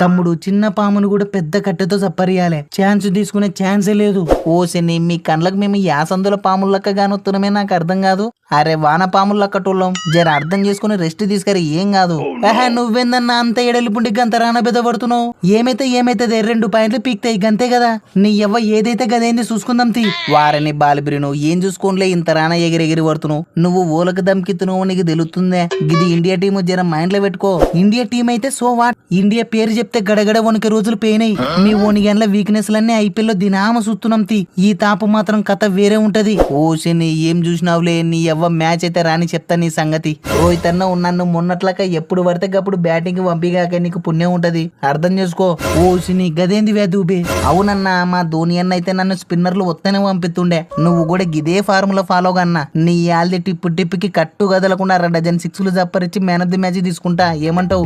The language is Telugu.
తమ్ముడు చిన్న పామును కూడా పెద్ద కట్టెతో సప్పరియాలే, ఛాన్స్ తీసుకునే ఛాన్సే లేదు. ఓసని మీ కండ్లకు మేము యాసందుల పాములక్క గానొత్తున్నామే, నాకు అర్థం కాదు. అరే వాన పాములక్కటోళ్ళం, జర అర్థం చేసుకుని రెస్ట్ తీసుకరి, ఏం కాదు. నువ్వేందన్నా అంత ఎడలిపుండి గంత రాన బెదపడుతున్నావు? ఏమైతే 2 పాయింట్లు పీక్తాయి గంతే కదా. నీ ఎవ్వ ఏదైతే గదేంది చూసుకుందాం తీ. వారని బాలిబిరిను ఏం చూసుకోనిలే, ఇంత రాన ఎగిరెగిరి పడుతున్నావు. నువ్వు ఓలకు దమ్కిత్తున్నావు, నీకు తెలుస్తుందే. ఇది ఇండియా టీం, జర మైండ్ లో పెట్టుకో. ఇండియా టీం అయితే సో వాట్, ఇండియా పేరు చెప్తే గడగడ వణికే రోజులు పోయినాయి. మీ ఓనిగన్ల వీక్నెస్ లన్నీ ఐపీఎల్ లో దినామ చూస్తున్నాం తీ. ఈ తాపు మాత్రం కథ వేరే ఉంటది. ఓషని ఏం చూసినావులే, నీ ఎవ్వ మ్యాచ్ అయితే రాని చెప్తా నీ సంగతి. రోహిత్ అన్న ఉన్నాను మొన్నట్లక ఎప్పుడు పడితే అప్పుడు బ్యాటింగ్ పంపిగాక నీకు పుణ్యం ఉంటది, అర్థం చేసుకో. ఓషిని గదేంది వేదూబే. అవునన్నా, మా ధోని అన్న అయితే నన్ను స్పిన్నర్లు వస్తేనే పంపిస్తుండే. నువ్వు కూడా గిదే ఫార్ములా ఫాలో కన్నా. నీ యాల్ది టిప్పు టిప్పికి కట్టు కదలకుండా 2 డజన్ 6లు జప్పరిచ్చి మ్యాన్ ఆఫ్ ది మ్యాచ్ తీసుకుంటా, ఏమంటావు?